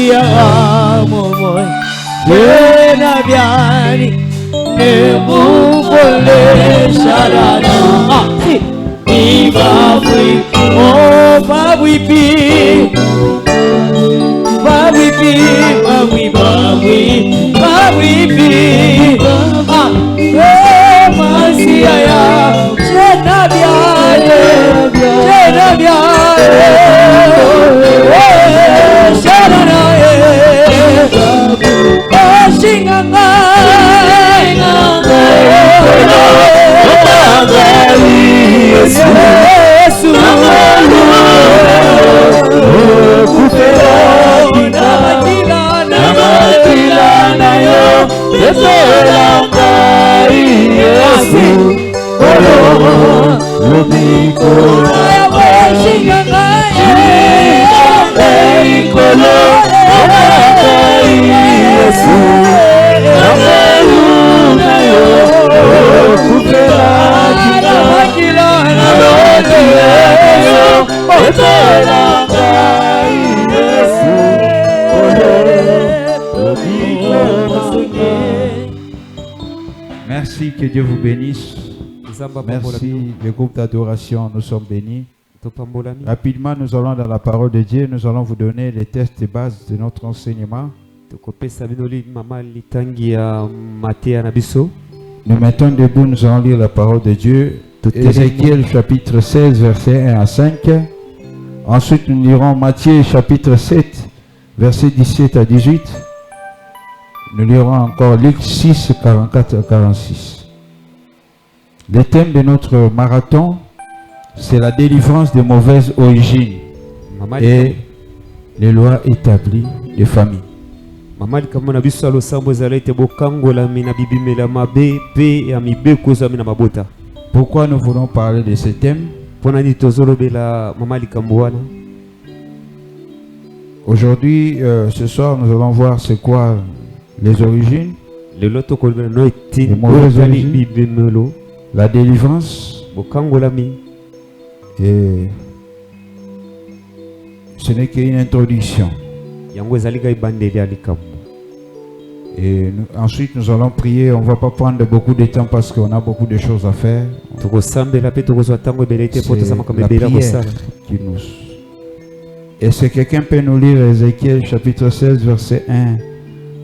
Masia Momo Yena Biani Nebufole Sharana Ibabui Oh Babuipi Babuipi Babuipi Babuipi Oh Masia Yena Biani Yena Biani Sharana Shinganga Yesu Namakila yo Merci, que Dieu vous bénisse. Merci, le groupe d'adoration, nous sommes bénis. Rapidement, nous allons dans la parole de Dieu, nous allons vous donner les textes de base de notre enseignement. Nous mettons debout, nous allons lire la parole de Dieu. Ézéchiel chapitre 16, versets 1 à 5. Ensuite, nous lirons Matthieu chapitre 7, versets 17 à 18. Nous lirons encore Luc 6, 44 à 46. Le thème de notre marathon, c'est la délivrance des mauvaises origines et les lois établies de famille. Pourquoi nous voulons parler de ce thème? Aujourd'hui, ce soir, nous allons voir c'est quoi les origines, les mauvaises origines, la délivrance, et ce n'est qu'une introduction. Et ensuite nous allons prier. On ne va pas prendre beaucoup de temps parce qu'on a beaucoup de choses à faire. C'est la prière qui nous... Et si quelqu'un peut nous lire Ézéchiel chapitre 16 verset 1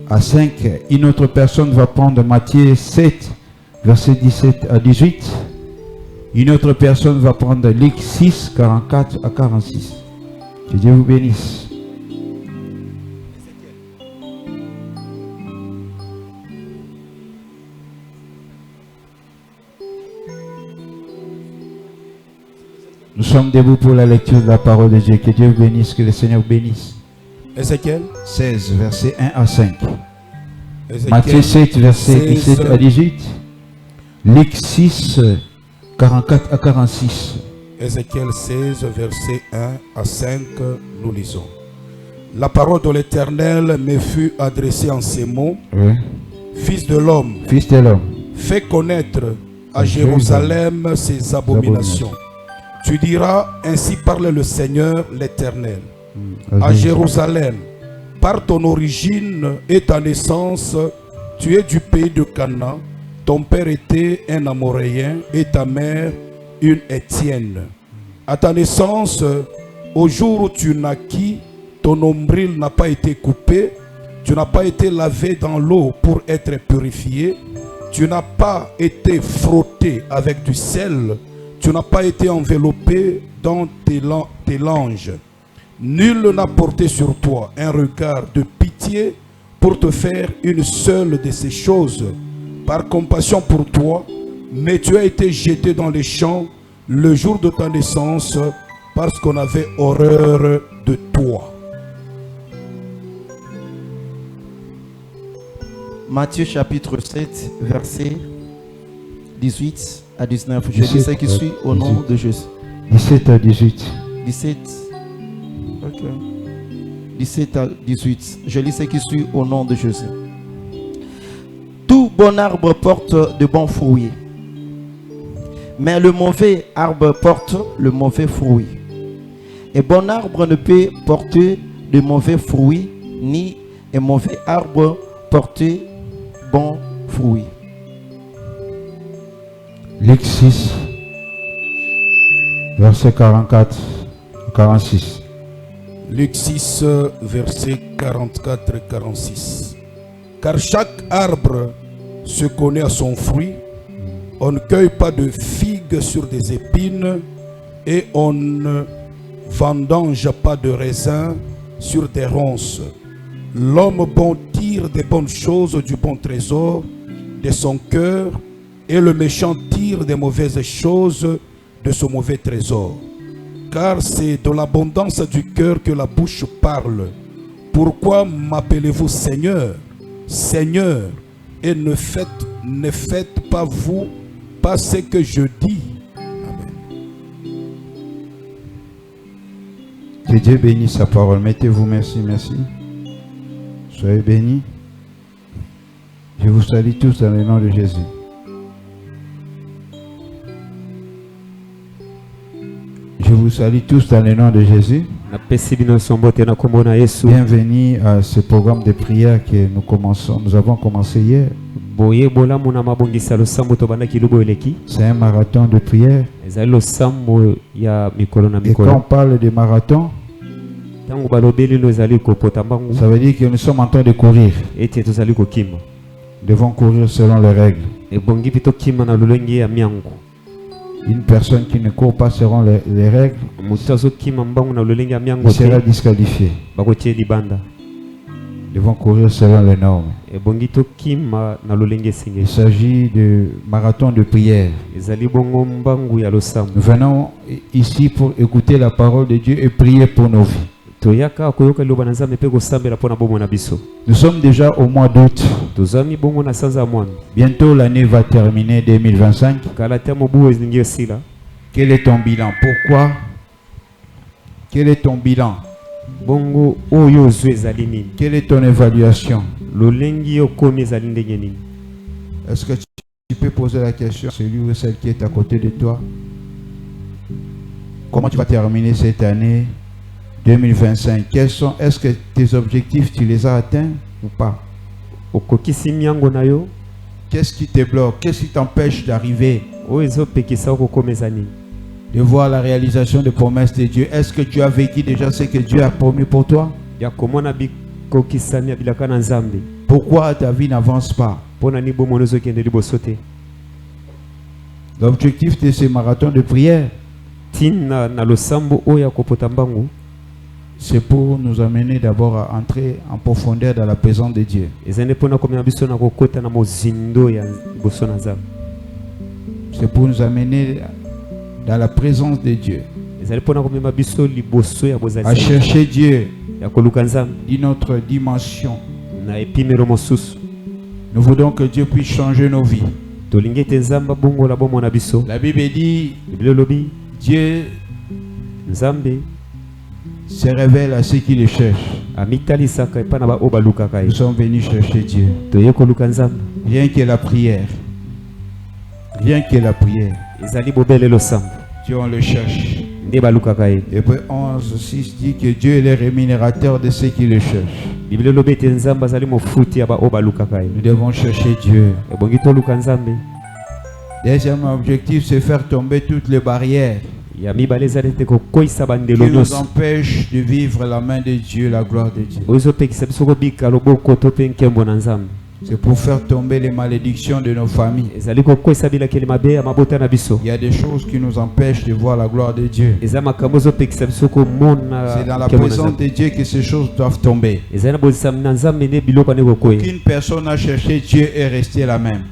à 5. Une autre personne va prendre Matthieu 7 verset 17 à 18. Une autre personne va prendre Luc 6 44 à 46. Que Dieu vous bénisse. Nous sommes debout pour la lecture de la parole de Dieu. Que Dieu vous bénisse, que le Seigneur vous bénisse. Ézéchiel 16, versets 1 à 5. Matthieu 7, versets 17 à 18. Luc 6, 44 à 46. Ézéchiel 16, versets 1 à 5, nous lisons. La parole de l'Éternel me fut adressée en ces mots. Oui. Fils de l'homme, fais connaître à Jérusalem ses abominations. Tu diras, ainsi parle le Seigneur l'Éternel. À Jérusalem, par ton origine et ta naissance, tu es du pays de Canaan. Ton père était un Amoréen et ta mère une Étienne. À ta naissance, au jour où tu naquis, ton nombril n'a pas été coupé, tu n'as pas été lavé dans l'eau pour être purifié, tu n'as pas été frotté avec du sel, tu n'as pas été enveloppé dans tes langes. Nul n'a porté sur toi un regard de pitié pour te faire une seule de ces choses, par compassion pour toi, mais tu as été jeté dans les champs le jour de ta naissance, parce qu'on avait horreur de toi. Matthieu chapitre 7, verset 18 à 19. Je lis ce qui suit au nom de Jésus. 17 à 18. 17. Ok. 17 à 18. Je lis ce qui suit au nom de Jésus. Tout bon arbre porte de bons fruits, mais le mauvais arbre porte le mauvais fruit. Et bon arbre ne peut porter de mauvais fruits, ni un mauvais arbre porter bon fruit. Luc 6, verset 44, 46. Luc 6, versets 44 et 46. Car chaque arbre se connaît à son fruit. On ne cueille pas de figues sur des épines et on ne vendange pas de raisins sur des ronces. L'homme bon tire des bonnes choses du bon trésor de son cœur et le méchant tire des mauvaises choses de son mauvais trésor. Car c'est de l'abondance du cœur que la bouche parle. Pourquoi m'appelez-vous Seigneur, Seigneur, et ne faites pas vous pas ce que je dis? Amen. Que Dieu bénisse sa parole. Mettez-vous, merci, merci. Soyez bénis. Je vous salue tous dans le nom de Jésus. Je vous salue tous dans le nom de Jésus. Bienvenue à ce programme de prière que nous avons commencé hier. C'est un marathon de prière. Et quand on parle de marathon, ça veut dire que nous sommes en train de courir. Nous devons courir selon les règles. Une personne qui ne court pas selon les règles sera disqualifiée. Nous devons courir selon les normes. Il s'agit de marathon de prière. Nous venons ici pour écouter la parole de Dieu et prier pour nos vies. Nous sommes déjà au mois d'août. Bientôt l'année va terminer 2025. Quel est ton bilan? Pourquoi? Quel est ton bilan? Quelle est ton évaluation? Est-ce que tu peux poser la question à celui ou celle qui est à côté de toi? Comment tu vas terminer cette année 2025? Est-ce que tes objectifs, tu les as atteints ou pas? Qu'est-ce qui te bloque? Qu'est-ce qui t'empêche d'arriver? De voir la réalisation des promesses de Dieu. Est-ce que tu as vécu déjà ce que Dieu a promis pour toi? Pourquoi ta vie n'avance pas? L'objectif de ce marathon de prière, c'est pour nous amener d'abord à entrer en profondeur dans la présence de Dieu. C'est pour nous amener dans la présence de Dieu, à chercher Dieu d'une autre dimension. Nous voulons que Dieu puisse changer nos vies. La Bible dit, Dieu se révèle à ceux qui le cherchent. Nous sommes venus chercher Dieu. Rien que la prière. Rien que la prière. Dieu, on le cherche. Hébreux 11, 6 dit que Dieu est le rémunérateur de ceux qui le cherchent. Nous devons chercher Dieu. Deuxième objectif, c'est faire tomber toutes les barrières qui nous empêchent de vivre la main de Dieu, la gloire de Dieu. C'est pour faire tomber les malédictions de nos familles. Il y a des choses qui nous empêchent de voir la gloire de Dieu. C'est dans la présence de Dieu que ces choses doivent tomber. Aucune personne n'a cherché Dieu et resté la même.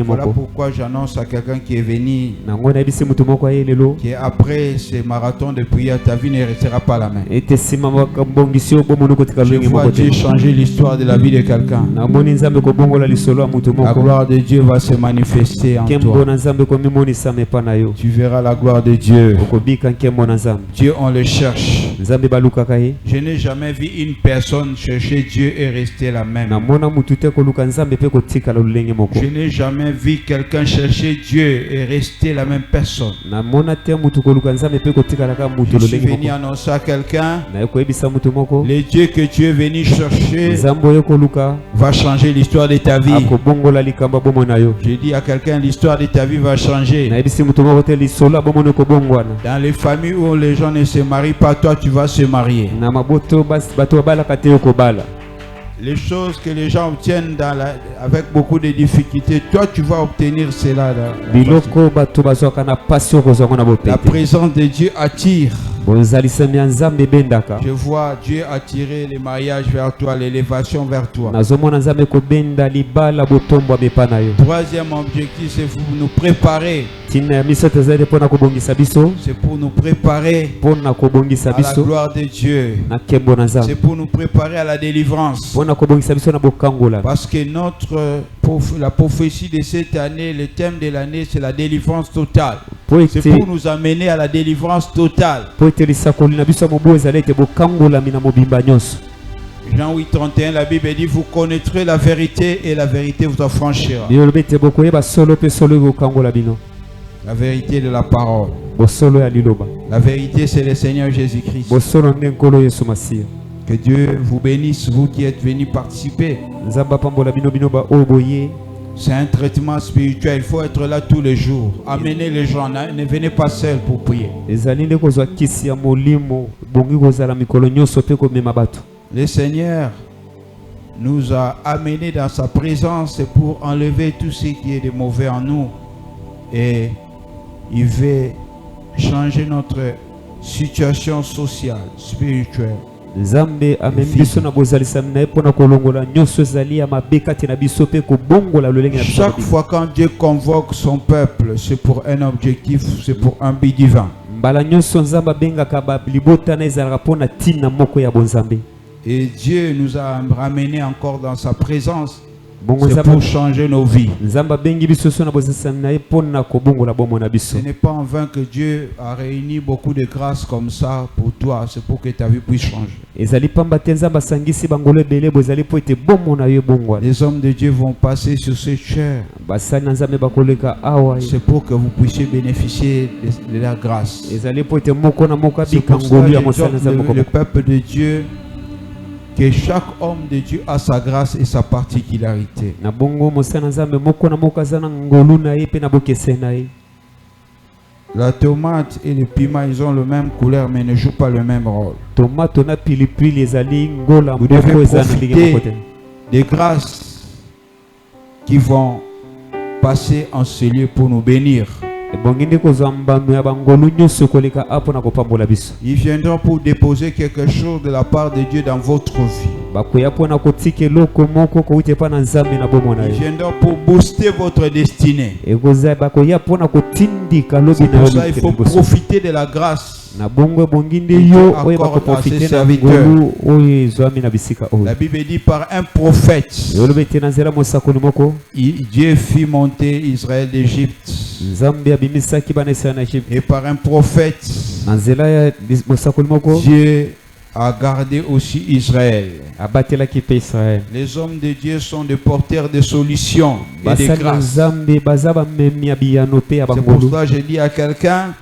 Voilà pourquoi j'annonce à quelqu'un qui est venu qu'après ces marathons de prière, ta vie ne restera pas la même. Je vois Dieu changer l'histoire de la vie de quelqu'un. La gloire de Dieu va se manifester en toi. Tu verras la gloire de Dieu. Dieu, on le cherche. Je n'ai jamais vu une personne chercher Dieu et rester la même. Je n'ai jamais vu quelqu'un chercher Dieu et rester la même personne. Je suis venu annoncer à quelqu'un, le Dieu que tu es venu chercher va changer l'histoire de ta vie. Je dis à quelqu'un, l'histoire de ta vie va changer. Dans les familles où les gens ne se marient pas, toi tu vas se marier. Les choses que les gens obtiennent avec beaucoup de difficultés, toi tu vas obtenir cela. La présence de Dieu attire. Je vois Dieu attirer les mariages vers toi, l'élévation vers toi. Troisième objectif, c'est pour nous préparer. C'est pour nous préparer à la gloire de Dieu. C'est pour nous préparer à la délivrance. Parce que la prophétie de cette année, le thème de l'année, c'est la délivrance totale. C'est pour nous amener à la délivrance totale. Jean 8:31, la Bible dit, vous connaîtrez la vérité et la vérité vous affranchira. La vérité de la parole. La vérité, c'est le Seigneur Jésus-Christ. Que Dieu vous bénisse, vous qui êtes venus participer. C'est un traitement spirituel, il faut être là tous les jours. Amenez les gens, ne venez pas seuls pour prier. Le Seigneur nous a amenés dans sa présence pour enlever tout ce qui est de mauvais en nous. Et il veut changer notre situation sociale, spirituelle. Chaque fois quand Dieu convoque son peuple, c'est pour un objectif, c'est pour un but divin. Et Dieu nous a ramenés encore dans sa présence. C'est pour changer nos vies. Ce n'est pas en vain que Dieu a réuni beaucoup de grâces comme ça pour toi. C'est pour que ta vie puisse changer. Les hommes de Dieu vont passer sur cette chair. C'est pour que vous puissiez bénéficier de la grâce. C'est pour ça que le peuple de Dieu, que chaque homme de Dieu a sa grâce et sa particularité. La tomate et le piment, ils ont le même couleur mais ne jouent pas le même rôle. Vous devez profiter des grâces qui vont passer en ce lieu pour nous bénir. Ils viendront pour déposer quelque chose de la part de Dieu dans votre vie. Ils viendront pour booster votre destinée. C'est pour ça qu'il faut profiter de la grâce. La Bible dit par un prophète, Dieu fit monter Israël d'Égypte. Et par un prophète, Dieu a gardé aussi Israël. Les hommes de Dieu sont des porteurs de solutions et de grâce. C'est pour cela que je dis à quelqu'un,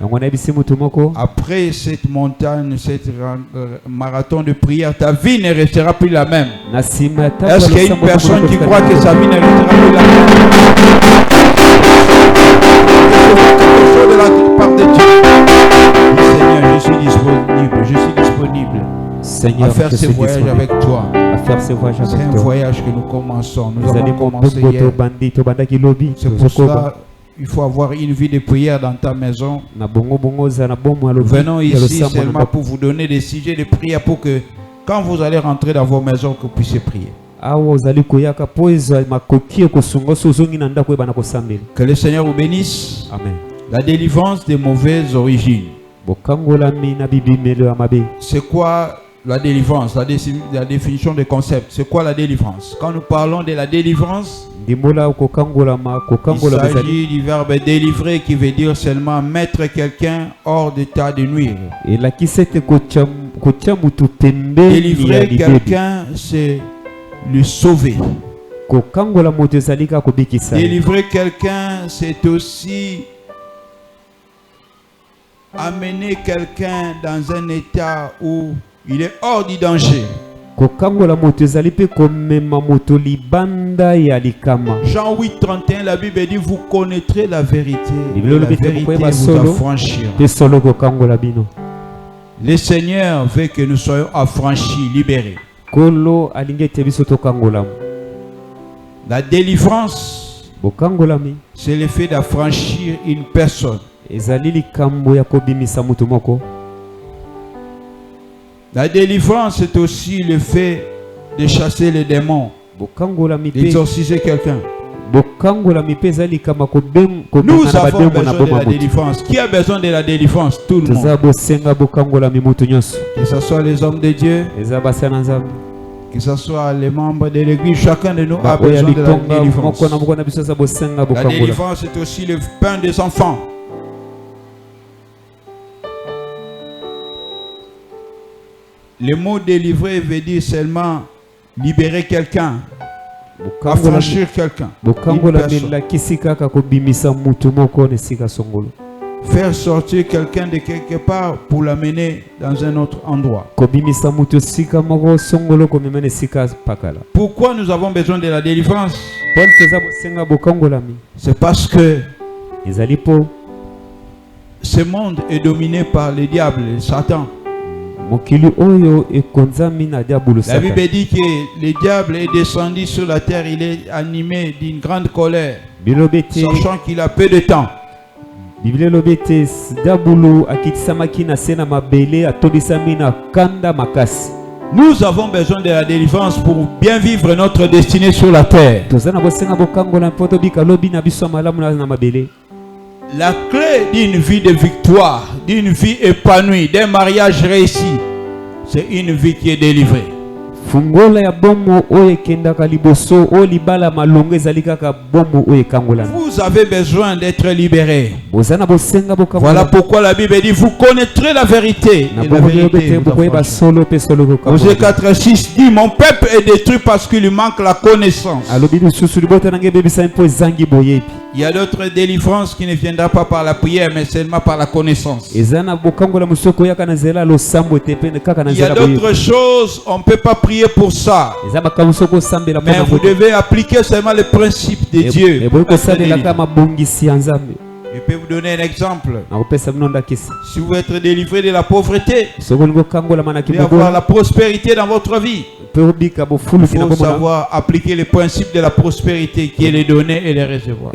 après cette montagne, cette marathon de prière, ta vie ne restera plus la même. Est-ce qu'il y a une personne qui croit que sa vie ne restera plus la même? De la part de Dieu. Seigneur, je suis disponible. Seigneur, à faire ce voyage avec toi. C'est un voyage que nous commençons. Nous avons commencé hier. C'est pour cela il faut avoir une vie de prière dans ta maison. Venons ici seulement pour vous donner des sujets de prière pour que quand vous allez rentrer dans vos maisons, que vous puissiez prier. Que le Seigneur vous bénisse. Amen. La délivrance des mauvaises origines. C'est quoi la délivrance, la définition des concepts. C'est quoi la délivrance? Quand nous parlons de la délivrance, il s'agit du verbe délivrer qui veut dire seulement mettre quelqu'un hors d'état de nuire. Délivrer quelqu'un, c'est le sauver. Délivrer quelqu'un, c'est aussi amener quelqu'un dans un état où il est hors du danger. Jean 8:31, la Bible dit: vous connaîtrez la vérité, et la vérité vous affranchira. Le Seigneur veut que nous soyons affranchis, libérés. La délivrance, c'est le fait d'affranchir une personne. La délivrance, c'est aussi le fait de chasser les démons, d'exorciser quelqu'un. Nous avons besoin de la délivrance. Qui a besoin de la délivrance? Tout le monde. Que ce soit les hommes de Dieu, que ce soit les membres de l'église, chacun de nous a besoin de la délivrance. La délivrance, c'est aussi le pain des enfants. Le mot délivrer veut dire seulement libérer quelqu'un, affranchir quelqu'un, faire sortir quelqu'un de quelque part pour l'amener dans un autre endroit. Pourquoi nous avons besoin de la délivrance? C'est parce que ce monde est dominé par le diable, Satan. La Bible dit que le diable est descendu sur la terre, il est animé d'une grande colère, sachant qu'il a peu de temps. Nous avons besoin de la délivrance pour bien vivre notre destinée sur la terre. La clé d'une vie de victoire, d'une vie épanouie, d'un mariage réussi, c'est une vie qui est délivrée. Vous avez besoin d'être libéré. Voilà pourquoi la Bible dit: vous connaîtrez la vérité. Et la vérité vous affranchira. Osée 4:6 dit: mon peuple est détruit parce qu'il lui manque la connaissance. Il y a d'autres délivrances qui ne viendront pas par la prière, mais seulement par la connaissance. Il y a d'autres choses, on ne peut pas prier pour ça. Mais vous devez appliquer seulement les principes de Dieu. Je peux vous donner un exemple. Si vous êtes délivré de la pauvreté, vous devez avoir la prospérité dans votre vie. Il faut savoir appliquer les principes de la prospérité qui est les donner et les recevoir.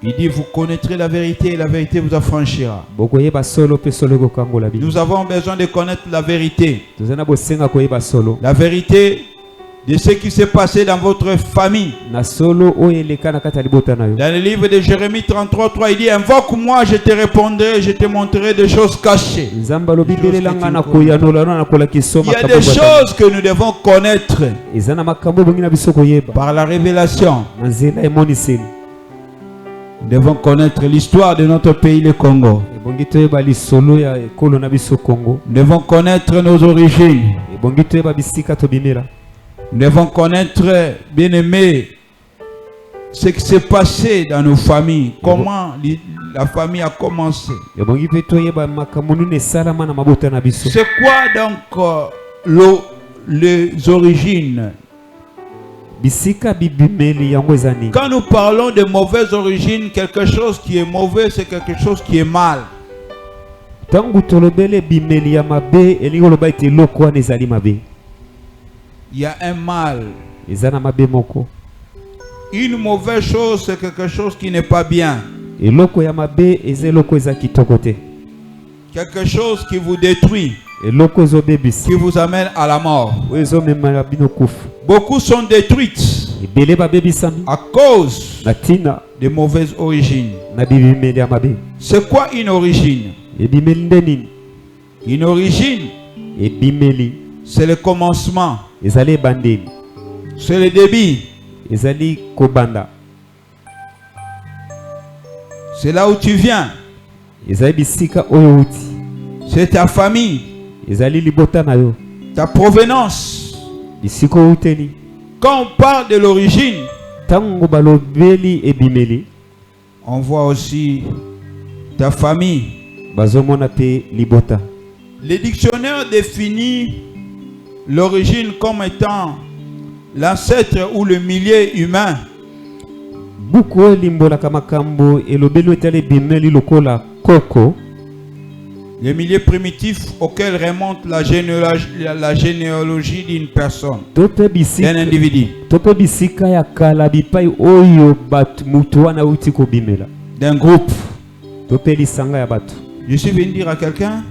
Il dit: vous connaîtrez la vérité et la vérité vous affranchira. Nous avons besoin de connaître la vérité. La vérité de ce qui s'est passé dans votre famille. Dans le livre de Jérémie 33:3, il dit: invoque-moi, je te répondrai, je te montrerai des choses cachées. Il y a des choses que nous devons connaître par la révélation. Nous devons connaître l'histoire de notre pays, le Congo. Nous devons connaître nos origines. Nous devons connaître, bien aimé, ce qui s'est passé dans nos familles. Comment la famille a commencé. C'est quoi donc les origines? Quand nous parlons de mauvaises origines, quelque chose qui est mauvais, c'est quelque chose qui est mal. Il y a un mal. Une mauvaise chose, c'est quelque chose qui n'est pas bien. Quelque chose qui vous détruit, qui vous amène à la mort. Beaucoup sont détruites à cause de mauvaises origines. C'est quoi une origine? Une origine, c'est le commencement, c'est le début, c'est là où tu viens, c'est ta famille, ta provenance. Quand on parle de l'origine, on voit aussi ta famille. Le dictionnaire définit l'origine comme étant l'ancêtre ou le milieu humain. Le milieu primitif auquel remonte la généalogie d'une personne, d'un individu, d'un groupe. Je suis venu dire à quelqu'un,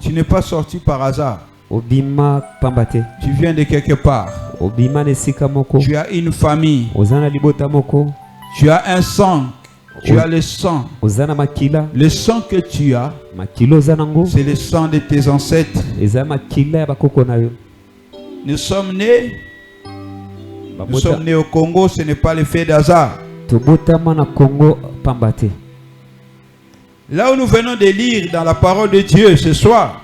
tu n'es pas sorti par hasard. Tu viens de quelque part. Tu as une famille. Tu as un sang. Tu as le sang. Le sang que tu as, c'est le sang de tes ancêtres. Nous sommes nés au Congo, ce n'est pas le fait d'hasard. Là où nous venons de lire dans la parole de Dieu ce soir,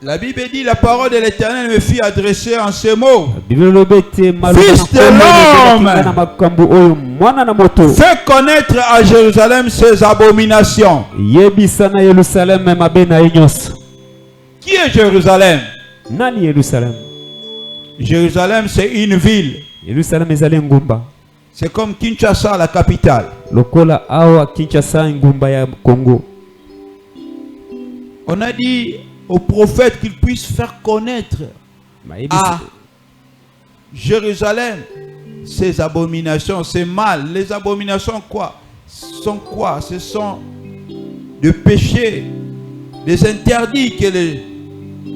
la Bible dit, la parole de l'Éternel me fut adressée en ces mots. Fils de l'homme, fais connaître à Jérusalem ses abominations. Qui est Jérusalem? Jérusalem, c'est une ville. C'est comme Kinshasa, la capitale. On a dit au prophète qu'il puisse faire connaître à Jérusalem ses abominations, ses mal. Les abominations sont quoi? Ce sont des péchés, des interdits que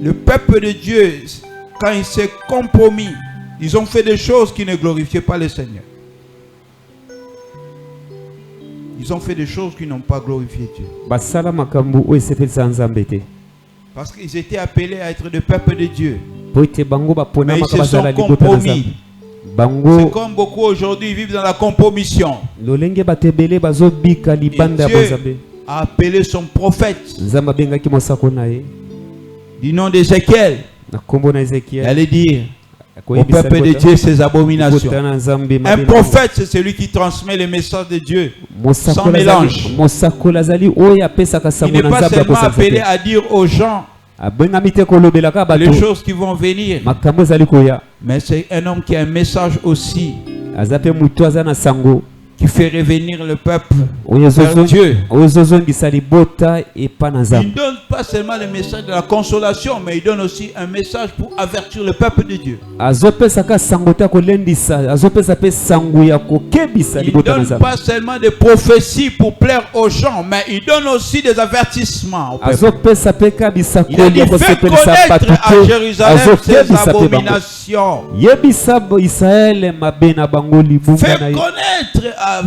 le peuple de Dieu, quand il s'est compromis, ils ont fait des choses qui ne glorifiaient pas le Seigneur. Ils ont fait des choses qui n'ont pas glorifié Dieu. Parce qu'ils étaient appelés à être le peuple de Dieu. Mais ils se sont compromis. C'est comme beaucoup aujourd'hui vivent dans la compromission. Et Dieu a appelé son prophète du nom d'Ézéchiel. Il allait dire au peuple de Dieu ses abominations. Un prophète, c'est celui qui transmet le message de Dieu sans mélange. Il n'est pas seulement appelé à dire aux gens les choses qui vont venir, mais c'est un homme qui a un message aussi, qui fait revenir le peuple vers Dieu. Il ne donne pas seulement le message de la consolation, mais il donne aussi un message pour avertir le peuple de Dieu. Il ne donne pas seulement des prophéties pour plaire aux gens, mais il donne aussi des avertissements au peuple. Il a dit, fais connaître à Jérusalem ses abominations. Fais connaître à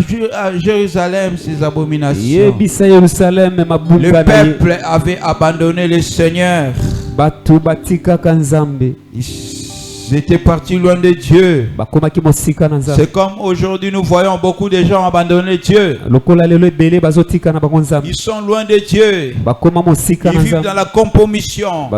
Jérusalem ses abominations. Le peuple avait abandonné le Seigneur. Ils étaient partis loin de Dieu. C'est comme aujourd'hui nous voyons beaucoup de gens abandonner Dieu. Ils sont loin de Dieu. Ils vivent dans la compromission.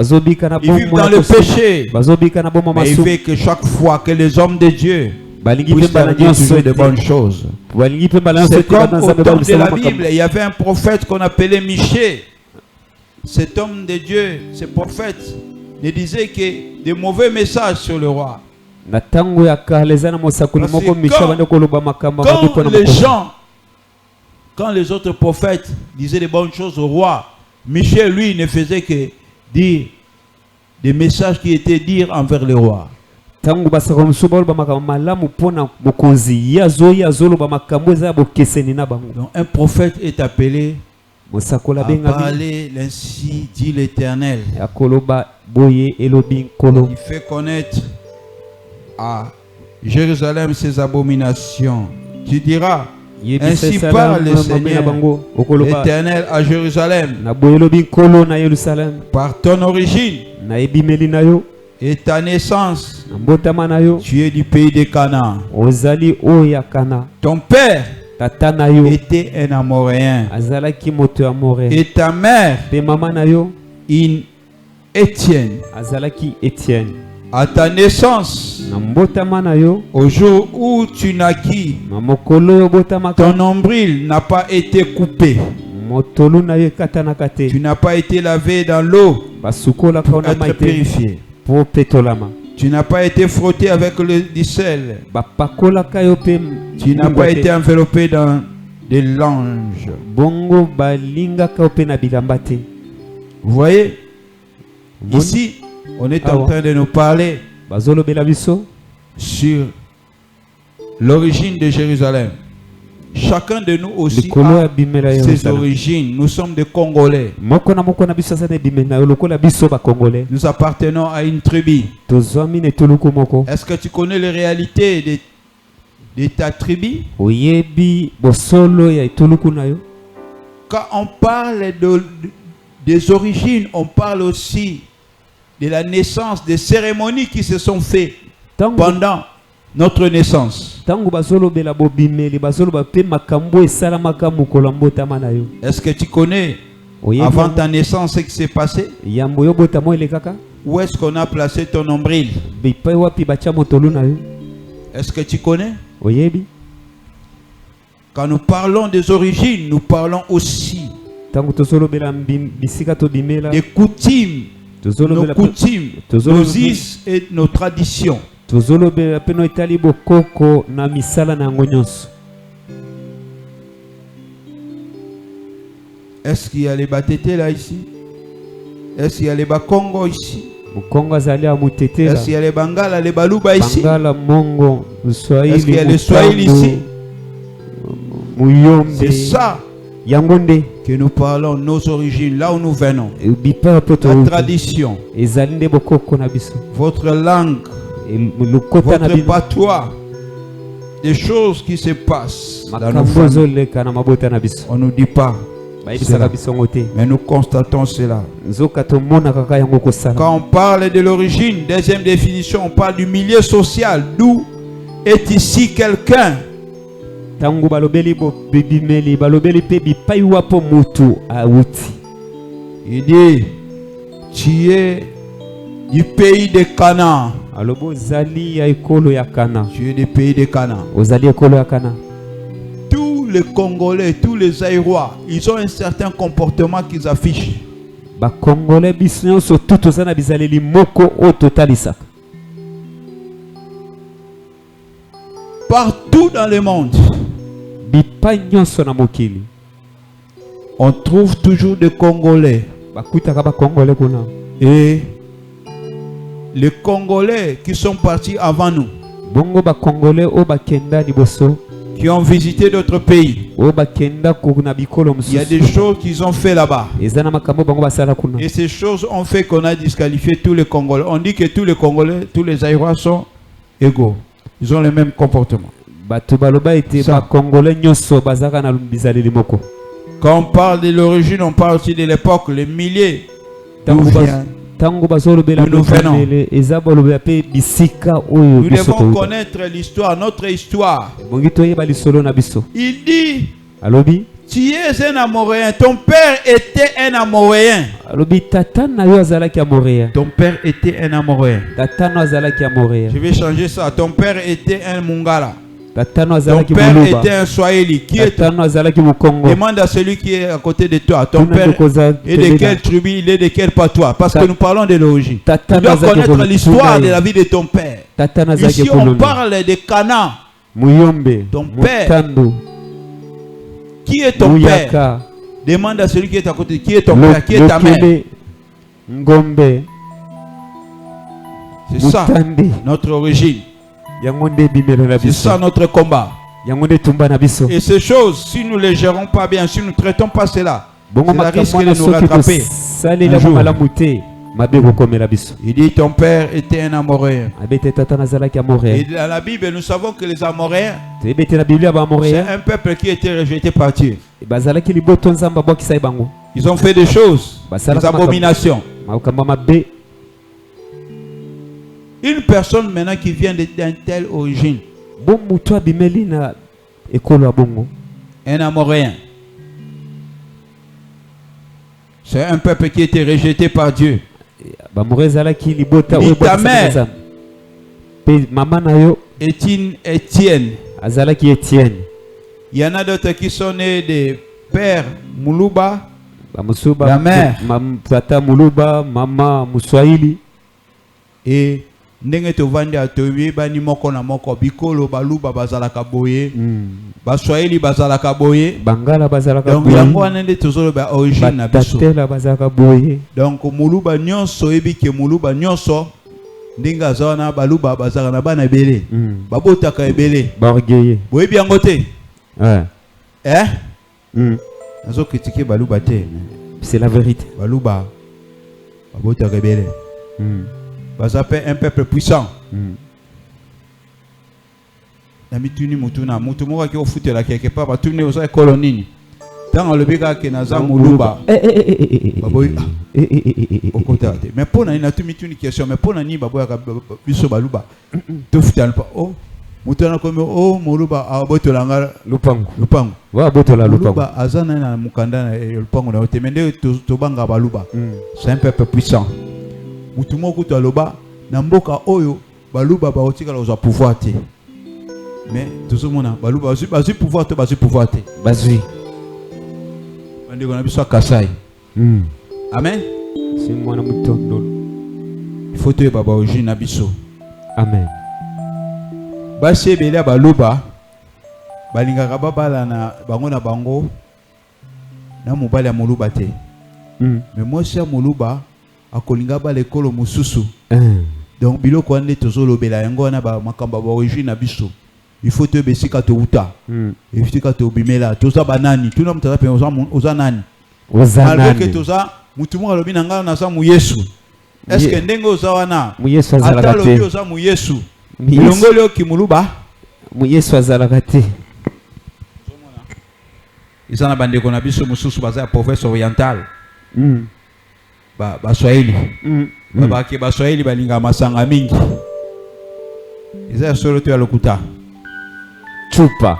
Ils vivent dans le péché. Mais il fait que chaque fois que les hommes de Dieu puissent faire toujours de bonnes choses. C'est comme au temps de la Bible, il y avait un prophète qu'on appelait Michée. Cet homme de Dieu, ce prophète, ne disait que de mauvais messages sur le roi. Quand les autres prophètes disaient de bonnes choses au roi, Michée, lui, ne faisait que dire des messages qui étaient dits envers le roi. Donc un prophète est appelé à parler, ainsi dit l'Éternel. Il fait connaître à Jérusalem ses abominations. Tu diras, ainsi parle le Seigneur, l'Éternel à Jérusalem, par ton origine et ta naissance, tu es du pays de Canaan. Ton père était un Amoréen et ta mère une Étienne. À ta naissance, au jour où tu naquis, ton nombril n'a pas été coupé. Tu n'as pas été lavé dans l'eau pour être purifié. Tu n'as pas été frotté avec du sel. Tu n'as pas été enveloppé dans des langes. Vous voyez, ici, on est en train de nous parler sur l'origine de Jérusalem. Chacun de nous aussi a ses origines. Nous sommes des Congolais. Nous appartenons à une tribu. Est-ce que tu connais les réalités de ta tribu? Quand on parle des origines, on parle aussi de la naissance, des cérémonies qui se sont faites pendant notre naissance. Est-ce que tu connais avant ta naissance ce qui s'est passé? Où est-ce qu'on a placé ton nombril? Est-ce que tu connais? Quand nous parlons des origines, nous parlons aussi des coutumes, nos coutumes, nos us et nos traditions. Est-ce qu'il y a les Batétés là ici? Est-ce qu'il y a les Bakongo ici? Est-ce qu'il y a les Bangala, les Baluba ici? Est-ce qu'il y a les Swahili ici? C'est ça que nous parlons, nos origines, là où nous venons. La tradition, votre langue, votre patois, des choses qui se passent dans nos familles. On ne nous dit pas cela, mais nous constatons cela. Quand on parle de l'origine, deuxième définition, on parle du milieu social. D'où est ici quelqu'un? Il dit, tu es du pays de Canaan. Tu es du pays de Canaan. Tous les Congolais, tous les Aïrois, ils ont un certain comportement qu'ils affichent. Partout dans le monde, on trouve toujours des Congolais. Et les Congolais qui sont partis avant nous, qui ont visité d'autres pays, il y a des choses qu'ils ont fait là-bas. Et ces choses ont fait qu'on a disqualifié tous les Congolais. On dit que tous les Congolais, tous les Aïrois sont égaux. Ils ont le même comportement. Quand on parle de l'origine, on parle aussi de l'époque, les milliers d'où nous venons. Nous devons connaître l'histoire, notre histoire. Il dit, tu es un Amoréen, ton père était un Amoréen. Ton père était un Amoréen. Je vais changer ça. Ton père était un Mungala. Ton père était un Swahili. Qui est demande à celui qui est à côté de toi. Ton père est de quelle tribu, il est de quel patois? Parce que nous parlons de l'origine. Tu dois connaître l'histoire de la vie de ton père. Ici on parle de Canaan. Ton père. Qui est ton père? Demande à celui qui est à côté. Qui est ton père? Qui est ta mère? C'est ça notre origine. C'est ça notre combat. Et ces choses, si nous ne les gérons pas bien, si nous ne traitons pas cela, c'est la risque de nous rattraper un jour. Il dit ton père était un Amoréen. Et dans la Bible, nous savons que les Amoréens, c'est un peuple qui était rejeté par Dieu. Ils ont fait des choses, des abominations. Une personne maintenant qui vient d'une telle origine, un Amoréen, c'est un peuple qui était rejeté par Dieu. Ni ta mère Étienne. Il y en a d'autres qui sont nés de père Muluba, la mère Tata Muluba, Mama Muswahili. Et ndenge tovandi atoyeba bani moko na moko bikolo baluba bazalaka boye baswahili bazalaka boye bangala bazalaka boye donc yango wana nde tozoloba origine na biso batela bazalaka boye donc muluba nyonso ebike muluba nyonso ndenge azana baluba bazalaka na bana ebele babotaka ebele bargeye boyebi yango te nazo critiquer baluba te, c'est la vérité. baluba babotaka ebele un peuple puissant. Na mituni mutuna mutu moko ki ofutela quelque part batuni oza kolonini. Dans le biga ke naza muluba. Baboy. Okota te. Mais pona ina tu mituni question mais pona ni baboya ka biso baluba. To futala pa oh mutana comme oh muluba abotolanga lupango. Wa botola lupango. Muluba azana na mukanda na lupango na otemende to banga baluba. C'est un peuple puissant. Mutumoko to aloba na mboka oyo baluba ba otika la pouvoir te mais tout mona baluba bazu pouvoir te bazu pouvoir te bazu bande ko na biso kasai amen c'est mwana mutondo il faut te baba origine na biso amen basi bela baluba balingaka babala na bango na bango na mobali ya moluba te mais moi c'est moluba akolinga ba lekolo mususu donc biloko ande tozolobela yango na ba makamba ba origine na biso il faut te besika to uta il faut te bimela toza banani tuna mutata pe oza nani malgré que toza mutu mo alobi na ngana na sa mu Yesu est-ce que ndenge oza wana mu Yesu azalaka te atalobi oza mu Yesu bilongolo kimuluba mu Yesu azalaka te izana bandeko na biso mususu baza province orientale Baswahili babaki Baswahili balinga masanga mingi eza solo to ya lokuta chupa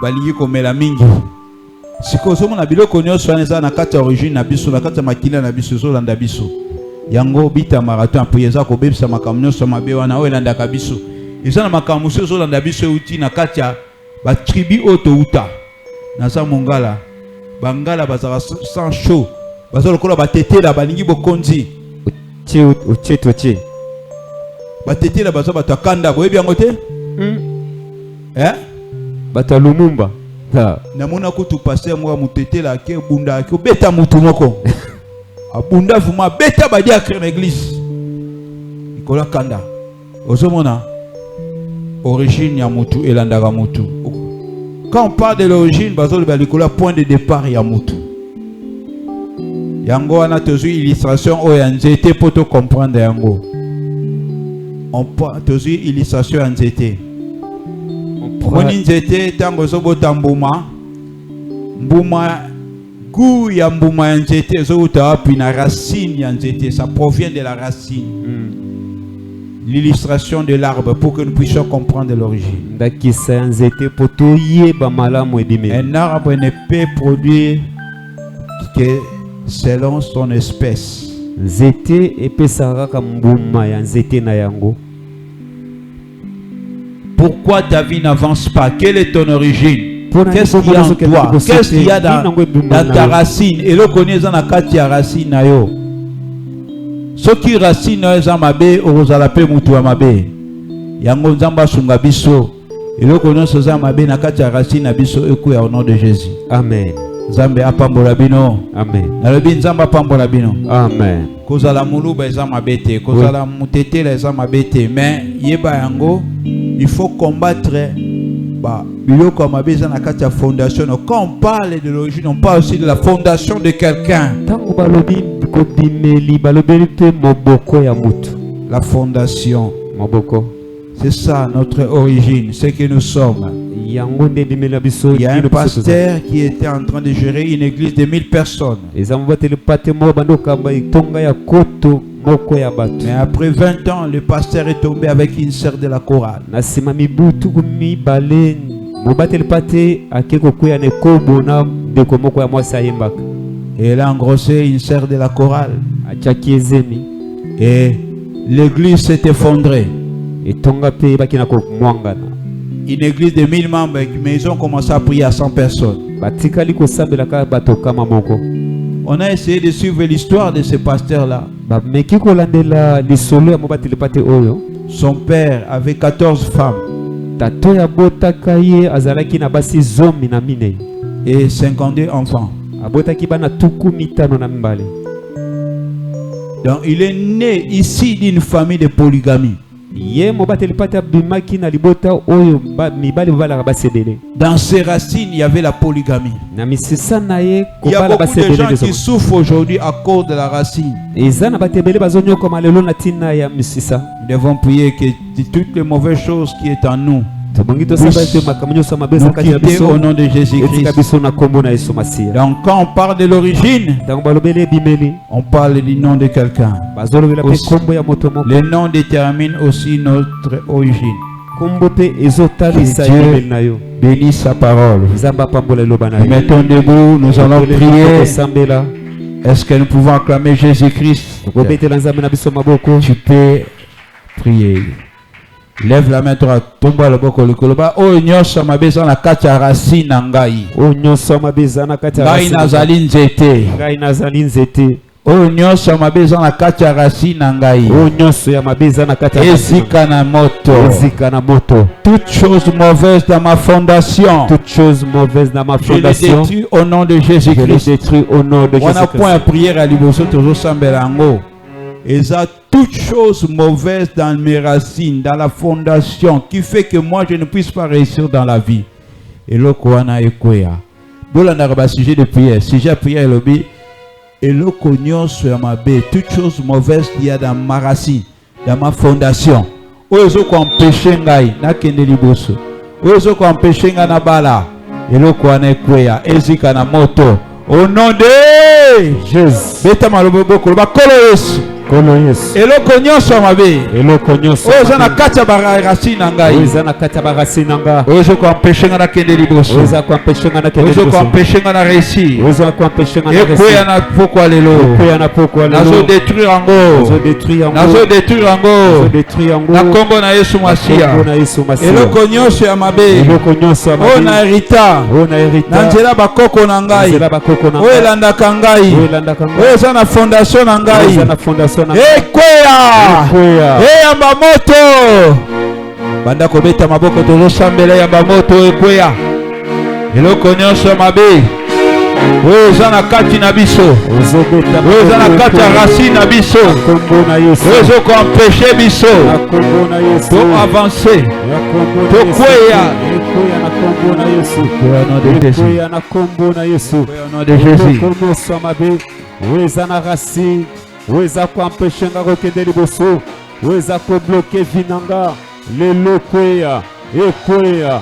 balingi komela mingi siko somo na biloko nyonso eza na kati ya origine na biso na kati ya makila na biso zolanda biso yango bita marathon po eza ko bebisa makambo nyonso mabe wana oyo landaka biso eza na makambo nyonso zolanda biso uti na kati ya ba tribu oto uta na sa mongala bangala bazara sans chaud bazalo kola batetela balingi bokonzi oche batetela bazo batakanda boyebi yango te batalumumba na mona kutu passer moi mutetela ke bunda ke beta mutu moko abunda fuma beta badiakre na église ikola kanda ozomona origine ya mutu elandaka mutu quand on parle de l'origine bazolo balikola point de départ ya mutu yango wana tozui illustration oyo nzete poto comprendre yango on tozui illustration ya nzete moni nzete tango zobota mbuma goût ya mbuma ya nzete zobota wapi na racine ya nzete ça provient de la racine l'illustration de l'arbre pour que nous puissions comprendre l'origine un arbre ne peut produire que selon son espèce. Nzete epesaka mbuma ya nzete na yango. Pourquoi ta vie n'avance pas? Quelle est ton origine? Qu'est-ce qu'il y a en toi? Qu'est-ce qu'il y a dans ta racine? Et le connaît dans la kati ya racine na yo. Ce qui racine na za mabe ozala pe mutu wa mabe. Yango nzamba sunga biso. Et le connaît za mabe na kati ya racine na biso ekuya au nom de Jésus. Amen. Zambe apambola bino. Amen. Nalobi nzamba apambola bino. Amen. Kozala muluba eza mabete, kozala mutetela eza mabete, mais yeba yango il faut combattre biloko mabe eza na kati ya fondation. Quand on parle de l'origine, on parle aussi de la fondation de quelqu'un. Tango balobi La fondation. Moboko. C'est ça notre origine, ce que nous sommes. Il y a un pasteur qui était en train de gérer une église de 1000 personnes. Mais après 20 ans, le pasteur est tombé avec une sœur de la chorale. Et elle a engrossé une sœur de la chorale. Et l'église s'est effondrée. Une église de 1000 membres, mais ils ont commencé à prier à 100 personnes. On a essayé de suivre l'histoire de ce pasteur-là. Son père avait 14 femmes et 52 enfants. Donc il est né ici d'une famille de polygamie. Dans ses racines, il y avait la polygamie. Il y a beaucoup de gens qui souffrent aujourd'hui à cause de la racine. Nous devons prier que toutes les mauvaises choses qui sont en nous nous quitter au nom de Jésus-Christ. Donc quand on parle de l'origine, on parle du nom de quelqu'un. Le nom détermine aussi notre origine. Que Dieu bénisse sa parole. Mettons debout, nous allons prier. Est-ce que nous pouvons acclamer Jésus-Christ? Tu peux prier. Lève la main droite, tombe le boko le koloba. Oh nyoso mabeza na kati ya racine na ngai. Oh nyoso mabeza na kati ya racine. Ngai nazali nzete. Ngai nazali nzete. Oh nyoso mabeza na kati ya racine na ngai. Oh nyoso ya mabeza na kati ya ezika na moto. Ezika na moto. Toute chose mauvaise dans ma fondation. Toute chose mauvaise dans ma fondation. Je le détruis au nom de Jésus-Christ. Je le détruis au nom de Jésus-Christ. On a point à prière à liboso tozo sambelango. Et ça, toute chose mauvaise dans mes racines, dans la fondation, qui fait que moi je ne puisse pas réussir dans la vie. Et le Koana Ekoya. Bolanda raba sujet de prière. Sujet de prière lobby. Et le Konyon sur ma baie. Toute chose mauvaise qu'il y a dans ma racine, dans ma fondation. Ozo ko empêcher ngai na kende liboso. Ozo ko empêcher ngai na bala. Et le Koana Ekoya. Ezika na moto. Au nom de Jésus. Beta malobo boko ba kolo Yesu. Eloko nyonso mabe. Eloko nyonso. Oza na kati ya baracine na ngai. Oza na kati ya baracine na nga. Oza ko empêcher nga na kende liboso. Oza ko empêcher nga na kende liboso. Oza ko empêcher nga na réussir. Oza ko empêcher nga na réussir. Ekoya na pokwa lelo. Ekoya na pokwa lelo. Nazo détruire ango. Nazo détruire ango. Nazo détruire ango. Nazo détruire ango. Na kombo na Yesu Masia. Na kombo na Yesu Masia. Eloko nyonso ya mabe. Eloko nyonso ya mabe. O na hérita. O na hérita. Na nzela bakoko na ngai. Nzela bakoko na ngai. O elandaka ngai. O elandaka ngai. O eza na fondation na ngai. O eza na fondation na ngai. Ekoya. Yamba moto banda kobeta maboko tozosambela yamba moto ekweya eloko nyonso mabe oyo eza na kati na biso oyo eza na kati ya racine na biso oyo ezokoempêche biso toavance tokweya ekweya na kombo na Yesu oyo eza na racine weza kuampesha nga kokende liboso weza kubloke vinanga lelo kweya ekweya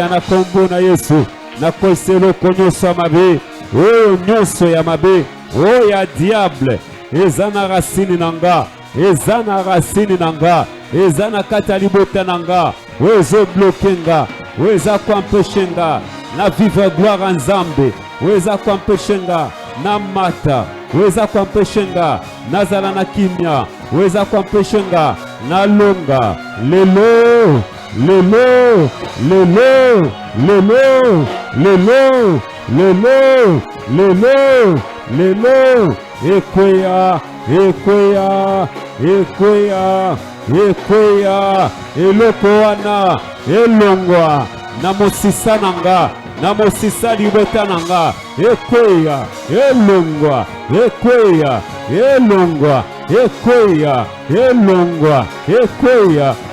na kombo na Yesu na koselo konyoso ya mabe oyo nyonso ya mabe oyo ya diable eza na racine nanga eza na racine nanga eza na kati ya libota nanga wezo bloke nga weza kuampesha nga na vivre gloire nzambe weza kuampesha nga na mata weza kuampesha nga nazala na kimia weza kuampesha nga na longa lelo ekweya eloko wana elongwa na mosisa nanga na mosisa libota nanga ekweya elongwa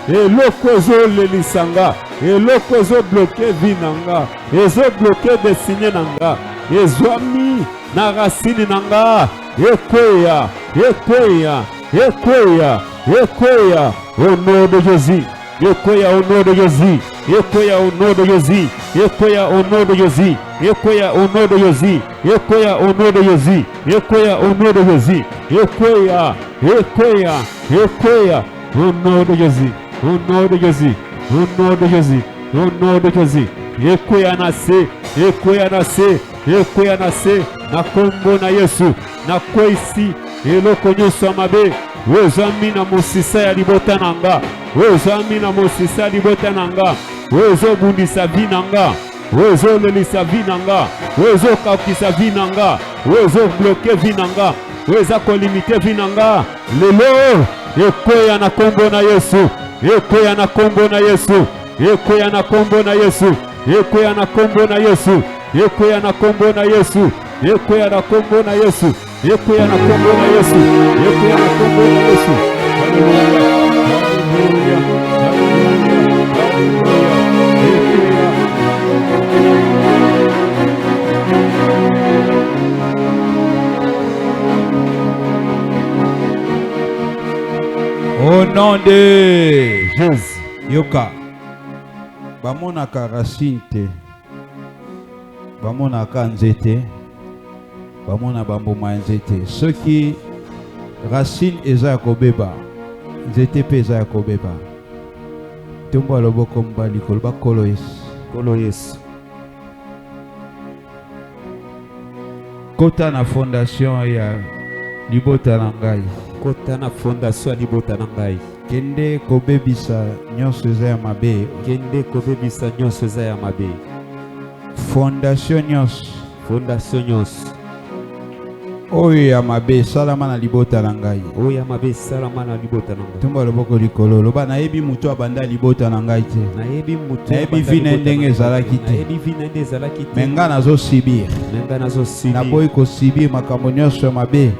eloko ezolelisanga eloko ezobloke vi nanga ezobloke desine nanga ezwami na racine nanga ekweya ekweya ekweya ekweya au nom de Jésus ekweya au nom de Jésus ekweya au nom de Jésus ekweya au nom de Jésus ekweya au nom de Jésus ekweya au nom de Jésus ekweya au nom de Jésus ekweya ekweya ekweya au nom de Jésus au nom de Jésus au nom de Jésus au nom de Jésus ekweya na se ekweya na se ekweya na se na kombo na Yesu na kwesi eloko nyonso mabe wezami na mosisa ya libota nanga wezami na mosisa ya libota nanga wezo bundisa vi nanga wezo lelisa vi nanga wezo kakisa vi nanga wezo bloke vi nanga weza kolimite vi nanga lelo ekweya na kombo na Yesu ekweya na kombo na Yesu ekweya na kombo na Yesu ekweya na kombo na Yesu ekweya na kombo na Yesu ekweya na kombo na Yesu ekweya na kombo na Yesu ekweya na kombo na Yesu haleluya haleluya au nom de Jésus yoka bamonaka racine te bamonaka nzete bamona bambuma nzete soki racine eza ya kobeba nzete mpe eza ya kobeba ntombo aloboko mbali koloba kolo Yesu kota na fondation ya libota na ngai kota na fondation ya libota na ngai kende kobebisa nyonso eza ya mabe kende kobebisa nyonso eza ya mabe fondation nyonso oyo ya mabe salama na libota na ngai oyo ya mabe salama na libota na ngai tumba loboko likolo loba nayebi mutu abanda libota na ngai te nayebi vi na ndenge ezalaki te menga nazosibir naboyi kosibir makambo nyonso ya mabe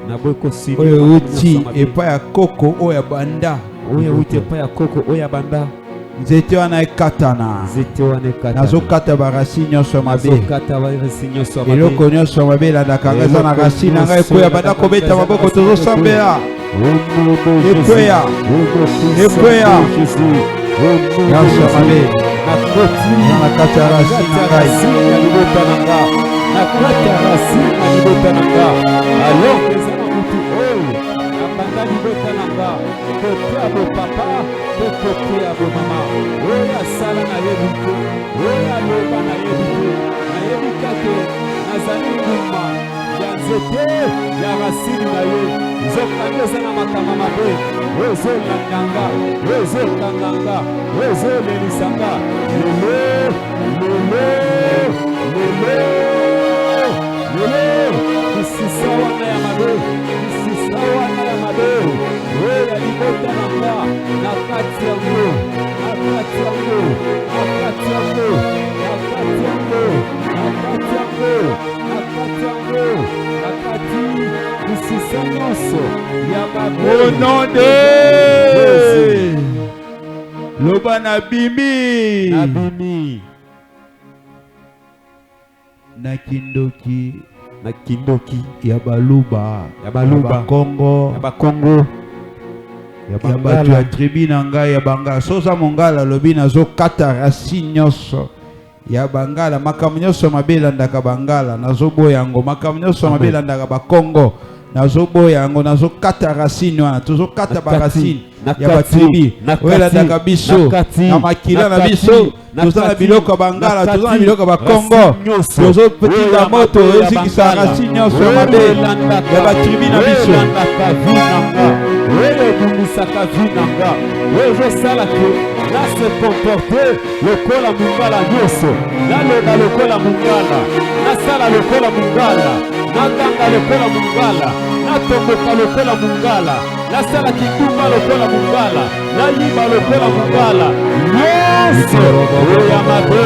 oyo euti epai ya koko oyo ya banda nzete wana ekatana nazokata baracine nyonso mabe eloko nyonso mabe elandaka ngai eza na racine na ngai ekweya banda kobeta maboko tozosambela ekweya nyonso mabe eza na kati ya racine na ngai libota nanga kote abo papa to kote abo mama oya sala na yebi te oya loba na yebi te na yebi kake nazali nguma ya nzete ya rasini na ye nzokanga eza na makama mabe ozolandanga ozokanganga ozolelisanga lelo kisisa wana ya mabe wana ya mabe oya libota nanga na kati yango kisisa nyonso ya mabe au nom de loba nabimi na kindoki ya baluba Kongo ya bato ya tribu na ngai ya bangala soza mongala lobi nazokata racine nyonso ya bangala makambo nyonso mabe elandaka bangala nazoboya yango makambo nyonso mabe elandaka bakongo nazoboya yango nazokata racine wana tozokata baracine ya batribi oyo elandaka biso na makila na biso toza na biloko ya bangala toza na biloko ya bakongo tozotinda moto ezikisa racine nyonso ya mabe ya batribi na biso oyo ebumisaka vi nanga oyo ezosala ke nase komporte lokola mongala nyonso naloba lokola mongala nasala lokola mongala naganga lokola mongala natomboka lokola mongala nasala kitumba lokola mongala nayiba lokola mongala nyonso oyo ya mabe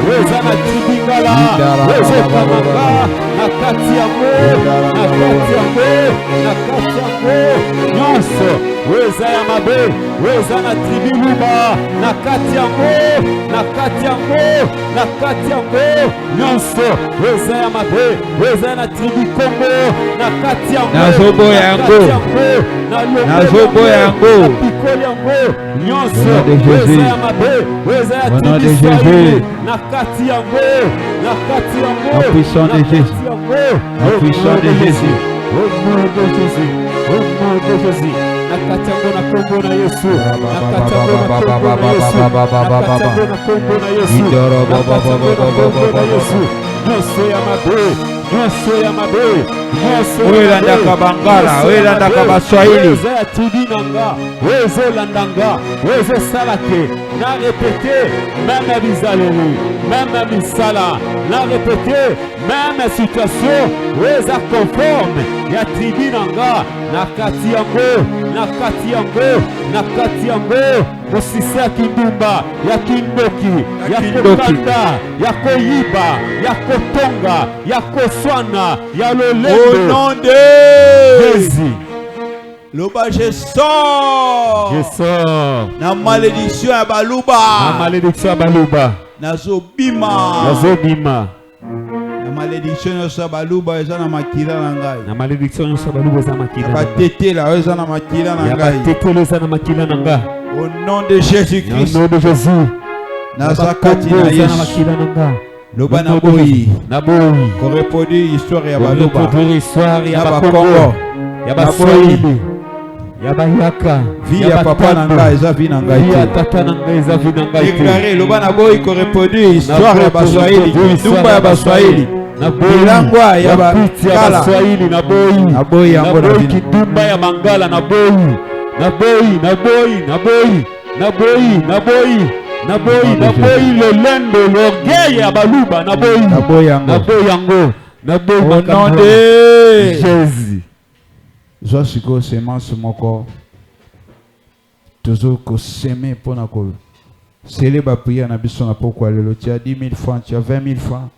oyo eza na tibingala ezokamanga na kati yango nyonso oyo eza ya mabe oyo eza na tribi luba na kati yango kati yango, na kati yango, nyonso, eza ya mabe, eza na tribu Congo, na kati yango, nazoboya yango, nazoboya yango, pikoli yango, nyonso, eza ya mabe, eza ya tribu na kati yango, na kati yango, au puissant de Jésus, au puissant de Jésus, au nom de Jésus, au nom de Jésus. Nakati yango na kombo na Yesu, nakati yango na kombo na Yesu, nakati yango na kombo na Yesu, nakati yango na kombo na Yesu, nyonso ya mabe, nyonso ya mabe, nyonso ya mabe, oyelandaka bangala, oyelandaka baswahili, oyo ya tribu nanga, oyo ezolandanga, oyo ezosalake, na répété, même bizaleli, même misala, na répété, même situation, oyo eza conforme, ya tribu nanga, nakati yango, nakati yango, nakati yango, mosisi ya kindumba, ya kindoki, ya kokanda, ya koyiba, ya kotonga, ya koswana, ya lolendo. au nom de Jésus. Loba, je sors. Je sors. Na malédiction ya baluba. Na malédiction ya baluba. Nazobima. Nazobima. Na malédiction ya baluba eza na makila na ngai. Na malédiction ya baluba eza na makila. Ba tete la eza na makila na ngai. Ya ba tete eza na makila na ngai. Au nom de Jésus-Christ. Au nom de Jésus. Nazakati na Yesu. Loba na boyi. Na boyi. Ko reproduire histoire ya baluba. Reproduire histoire ya ba Congo. Ya ba Swahili. Ya ba Yaka. Vie ya papa na ngai eza vie na ngai. Vie ya tata na ngai eza vie na ngai. Déclarer loba na boyi ko reproduire histoire ya ba Swahili. Kindumba ya ba Swahili. Na boyi bilangwa ya ba kala Swahili na boyi. Na boyi yango na bino. Kindumba ya Bangala na boyi. Na boyi, na boyi, na boyi. Na boyi, na boyi. Na boyi, na boyi lolendo l'orgueil ya baluba na boyi. Na boyi yango. Na boyi yango. Na boyi au nom de Jésus. Zwa siko semence moko. Toujours ko semer pona ko. Célèbre prière na biso na poko lelo. Tu as 10 000 francs, tu as 20 000 francs.